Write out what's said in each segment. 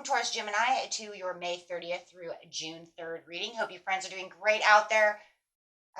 Taurus Gemini, to your May 30th through June 3rd reading. Hope you friends are doing great out there.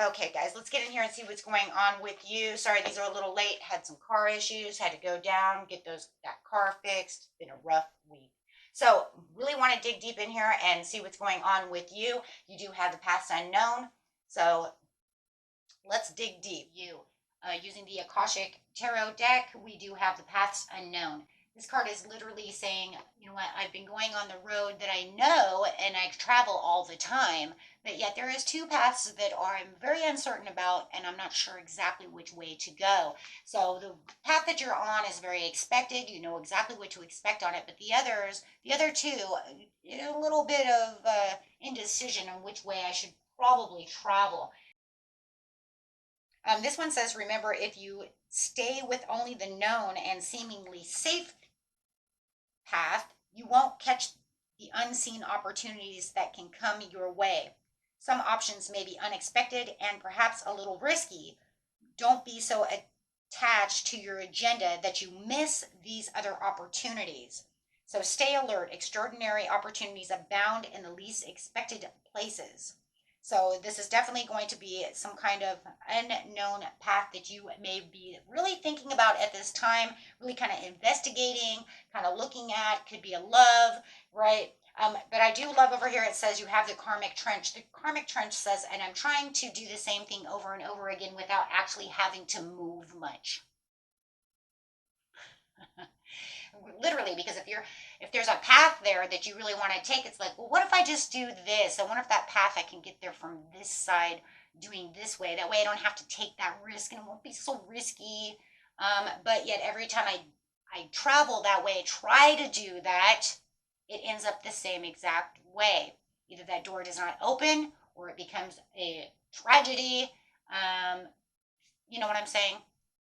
Okay, guys, let's get in here and see what's going on with you. Sorry, these are a little late. Had some car issues. Had to go down, get that car fixed. Been a rough week. So really want to dig deep in here and see what's going on with you. You do have the paths unknown. So let's dig deep. Using the Akashic Tarot deck, we do have the paths unknown. This card is literally saying, you know what, I've been going on the road that I know and I travel all the time, but yet there is two paths that I'm very uncertain about and I'm not sure exactly which way to go. So the path that you're on is very expected. You know exactly what to expect on it, but the other two, a little bit of indecision on which way I should probably travel. This one says, remember, if you stay with only the known and seemingly safe path, you won't catch the unseen opportunities that can come your way. Some options may be unexpected and perhaps a little risky. Don't be so attached to your agenda that you miss these other opportunities. So stay alert. Extraordinary opportunities abound in the least expected places. So this is definitely going to be some kind of unknown path that you may be really thinking about at this time, really kind of investigating, kind of looking at. Could be a love, right? But I do love over here, it says you have the karmic trench. The karmic trench says, and I'm trying to do the same thing over and over again without actually having to move much. Literally, because if there's a path there that you really want to take, it's like, well, what if I just do this? I wonder if that path I can get there from this side doing this way. That way I don't have to take that risk and it won't be so risky. But yet every time I travel that way, try to do that, it ends up the same exact way. Either that door does not open or it becomes a tragedy. You know what I'm saying?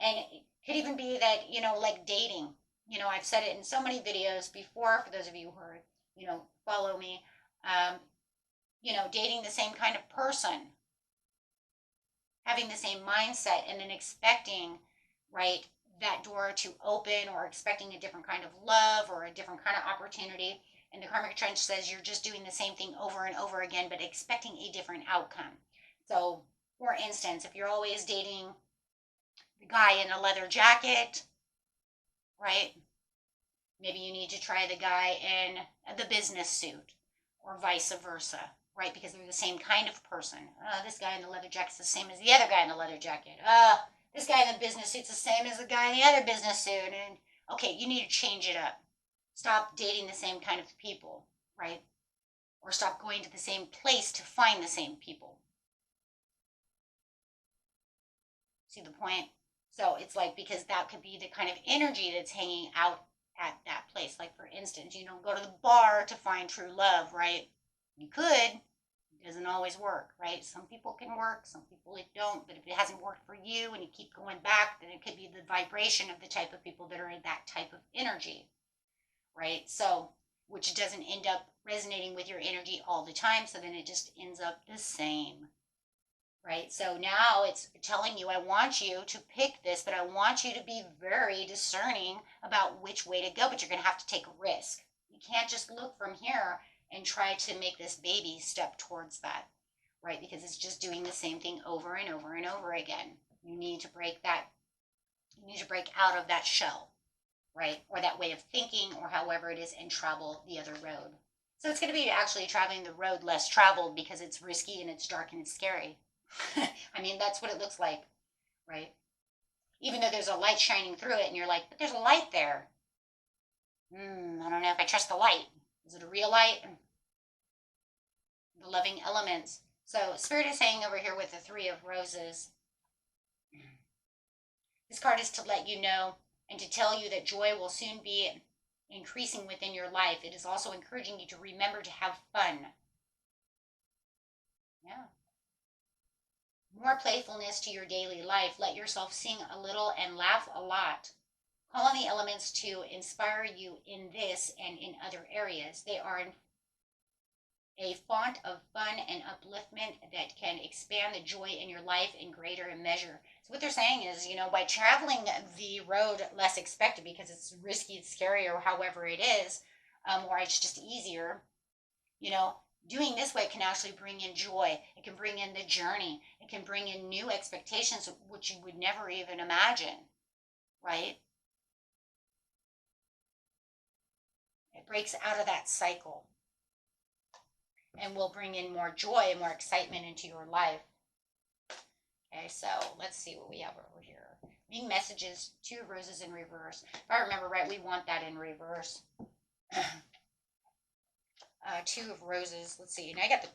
And it could even be that, like dating. I've said it in so many videos before, for those of you who are, follow me, dating the same kind of person, having the same mindset, and then expecting, right, that door to open or expecting a different kind of love or a different kind of opportunity. And the karmic trench says you're just doing the same thing over and over again, but expecting a different outcome. So, for instance, if you're always dating the guy in a leather jacket, right? Maybe you need to try the guy in the business suit or vice versa, right? Because they're the same kind of person. This guy in the leather jacket is the same as the other guy in the leather jacket. This guy in the business suit's the same as the guy in the other business suit. And okay, you need to change it up. Stop dating the same kind of people, right? Or stop going to the same place to find the same people. See the point? So it's like, because that could be the kind of energy that's hanging out at that place. Like, for instance, you don't go to the bar to find true love, right? You could. It doesn't always work, right? Some people can work, some people it don't. But if it hasn't worked for you and you keep going back, then it could be the vibration of the type of people that are in that type of energy, right? So, which doesn't end up resonating with your energy all the time. So then it just ends up the same. Right? So now it's telling you, I want you to pick this, but I want you to be very discerning about which way to go, but you're going to have to take a risk. You can't just look from here and try to make this baby step towards that, right? Because it's just doing the same thing over and over and over again. You need to break that. You need to break out of that shell, right? Or that way of thinking, or however it is, and travel the other road. So it's going to be actually traveling the road less traveled because it's risky and it's dark and it's scary. I mean, that's what it looks like, right? Even though there's a light shining through it and you're like, but there's a light there. I don't know if I trust the light. Is it a real light? The loving elements. So Spirit is saying over here with the Three of Roses, this card is to let you know and to tell you that joy will soon be increasing within your life. It is also encouraging you to remember to have fun. Yeah. More playfulness to your daily life. Let yourself sing a little and laugh a lot. Call on the elements to inspire you in this and in other areas. They are a font of fun and upliftment that can expand the joy in your life in greater measure. So what they're saying is, by traveling the road less expected because it's risky, it's scary, or however it is, or it's just easier, you know, doing this way can actually bring in joy. It can bring in the journey. It can bring in new expectations, which you would never even imagine, right? It breaks out of that cycle and will bring in more joy and more excitement into your life. Okay, so let's see what we have over here. Being messages, 2 of roses in reverse. If I remember right, we want that in reverse. 2 of roses. Let's see. Now I got the,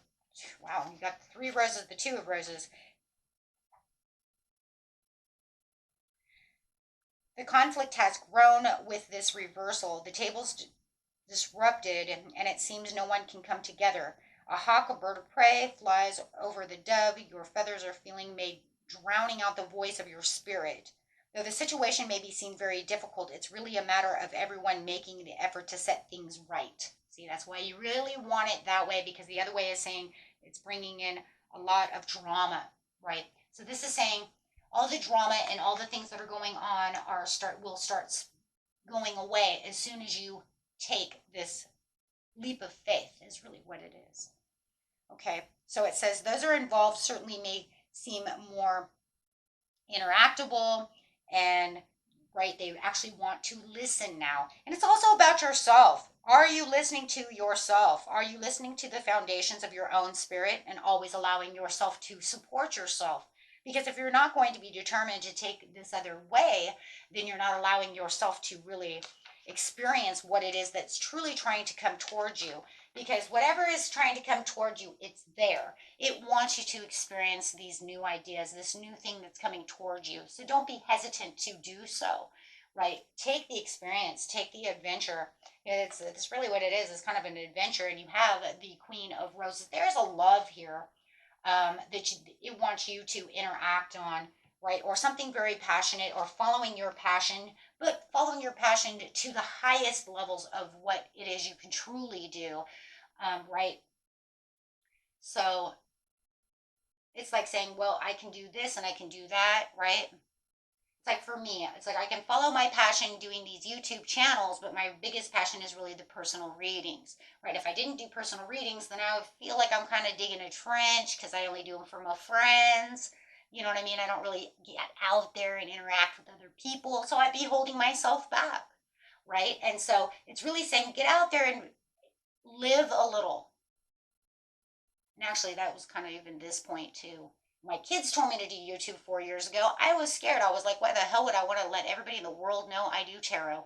wow, you got 3 roses, the 2 of roses. The conflict has grown with this reversal. The table's disrupted, and it seems no one can come together. A hawk, a bird of prey, flies over the dove. Your feathers are feeling made, drowning out the voice of your spirit. Though the situation may be seen very difficult, it's really a matter of everyone making the effort to set things right. See, that's why you really want it that way, because the other way is saying it's bringing in a lot of drama, right? So this is saying all the drama and all the things that are going on will start going away as soon as you take this leap of faith, is really what it is. Okay, so it says those are involved certainly may seem more interactable, and right, they actually want to listen now. And it's also about yourself. Are you listening to yourself? Are you listening to the foundations of your own spirit and always allowing yourself to support yourself? Because if you're not going to be determined to take this other way, then you're not allowing yourself to really experience what it is that's truly trying to come towards you. Because whatever is trying to come towards you, it's there. It wants you to experience these new ideas, this new thing that's coming towards you. So don't be hesitant to do so, right? Take the experience, take the adventure. It's really what it is. It's kind of an adventure, and you have the Queen of Roses. There's a love here it wants you to interact on, right? Or something very passionate, or following your passion, but following your passion to the highest levels of what it is you can truly do, right? So it's like saying, well, I can do this and I can do that, right? It's like for me, it's like I can follow my passion doing these YouTube channels, but my biggest passion is really the personal readings, right? If I didn't do personal readings, then I would feel like I'm kind of digging a trench because I only do them for my friends. You know what I mean? I don't really get out there and interact with other people, so I'd be holding myself back, right? And so it's really saying get out there and live a little. And actually, that was kind of even this point too. My kids told me to do YouTube 4 years ago. I was scared. I was like, why the hell would I want to let everybody in the world know I do tarot?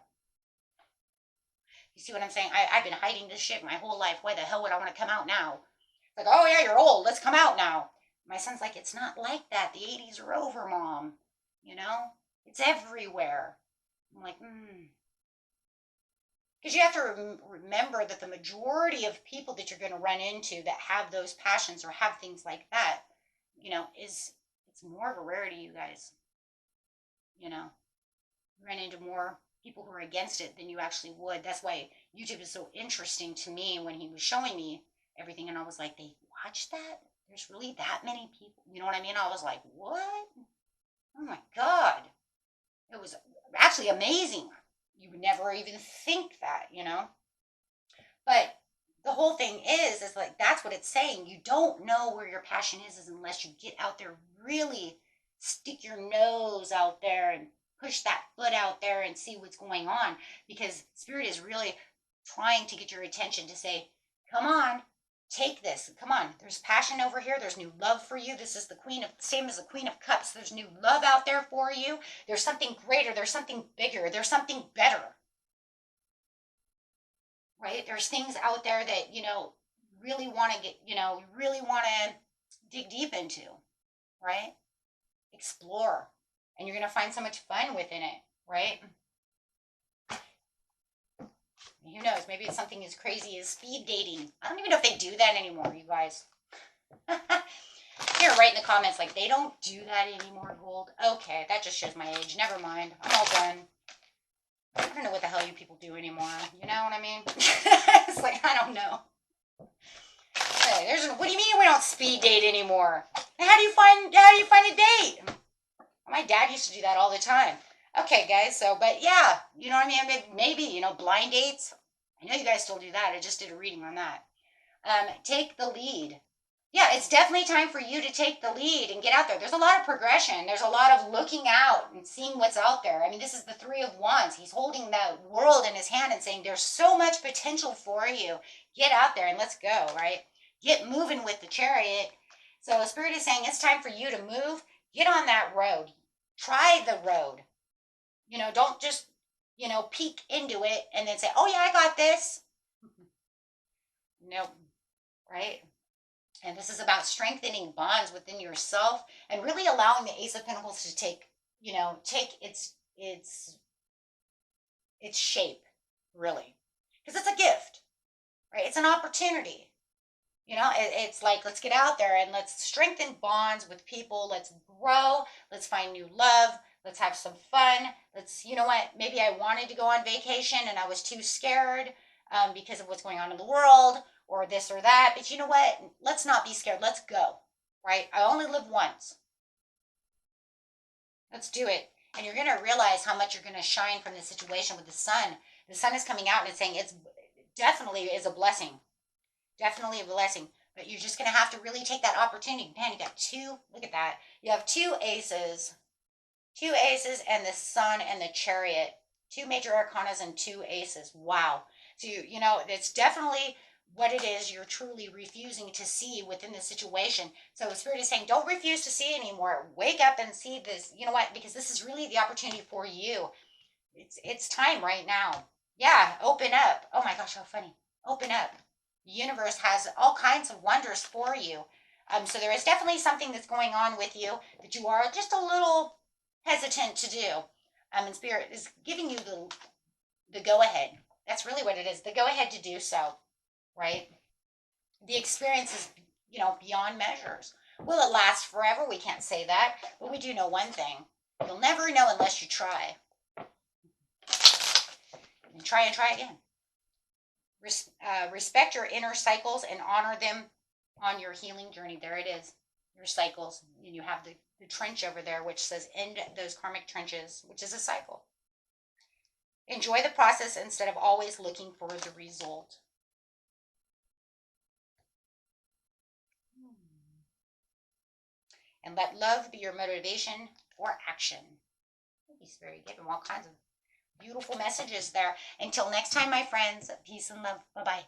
You see what I'm saying? I've been hiding this shit my whole life. Why the hell would I want to come out now? Like, oh yeah, you're old. Let's come out now. My son's like, it's not like that. The 80s are over, Mom. You know? It's everywhere. I'm like, Because you have to remember that the majority of people that you're going to run into that have those passions or have things like that, you know, it's more of a rarity, you guys. You know, you run into more people who are against it than you actually would. That's why YouTube is so interesting to me when he was showing me everything. And I was like, they watch that? There's really that many people? You know what I mean? I was like, what? Oh my God. It was actually amazing. You would never even think that, you know? But the whole thing is like, that's what it's saying. You don't know where your passion is unless you get out there, really stick your nose out there and push that foot out there and see what's going on. Because Spirit is really trying to get your attention to say, come on, take this. Come on. There's passion over here. There's new love for you. This is the same as the Queen of Cups. There's new love out there for you. There's something greater. There's something bigger. There's something better. Right? There's things out there that, you know, really want to get, you know, really want to dig deep into, right? Explore. And you're going to find so much fun within it, right? Who knows? Maybe it's something as crazy as speed dating. I don't even know if they do that anymore, you guys. Here, write in the comments, like, they don't do that anymore, Gold. Okay, that just shows my age. Never mind. I'm all done. I don't know what the hell you people do anymore. You know what I mean? It's like, I don't know. Hey, what do you mean we don't speed date anymore? How do you find a date? My dad used to do that all the time. Okay, guys, so, but yeah, you know what I mean? Maybe, you know, blind dates. I know you guys still do that. I just did a reading on that. Take the lead. Yeah, it's definitely time for you to take the lead and get out there. There's a lot of progression. There's a lot of looking out and seeing what's out there. I mean, this is the Three of Wands. He's holding the world in his hand and saying, there's so much potential for you. Get out there and let's go, right? Get moving with the Chariot. So Spirit is saying it's time for you to move. Get on that road. Try the road. You know, don't just, peek into it and then say, oh yeah, I got this. Nope. Right? And this is about strengthening bonds within yourself and really allowing the Ace of Pentacles to take its shape, really. Because it's a gift, right? It's an opportunity. It's like, let's get out there and let's strengthen bonds with people. Let's grow. Let's find new love. Let's have some fun. Maybe I wanted to go on vacation and I was too scared because of what's going on in the world or this or that. But you know what? Let's not be scared. Let's go, right? I only live once. Let's do it. And you're going to realize how much you're going to shine from this situation with the sun. The sun is coming out and it's saying it's definitely is a blessing. Definitely a blessing. But you're just going to have to really take that opportunity. Man, you got two. Look at that. You have two aces. Two aces and the sun and the Chariot. Two major arcanas and two aces. Wow. So, it's definitely what it is you're truly refusing to see within the situation. So Spirit is saying, don't refuse to see anymore. Wake up and see this. You know what? Because this is really the opportunity for you. It's time right now. Yeah, open up. Oh my gosh, how funny. Open up. The universe has all kinds of wonders for you. So there is definitely something that's going on with you that you are just a little hesitant to do. And Spirit is giving you the go-ahead. That's really what it is. The go-ahead to do so. Right? The experience is, beyond measures. Will it last forever? We can't say that. But we do know one thing. You'll never know unless you try. And try again. Respect your inner cycles and honor them on your healing journey. There it is. Your cycles. And you have the trench over there, which says end those karmic trenches, which is a cycle. Enjoy the process instead of always looking for the result. And let love be your motivation for action. He's very giving all kinds of beautiful messages there. Until next time, my friends, peace and love. Bye-bye.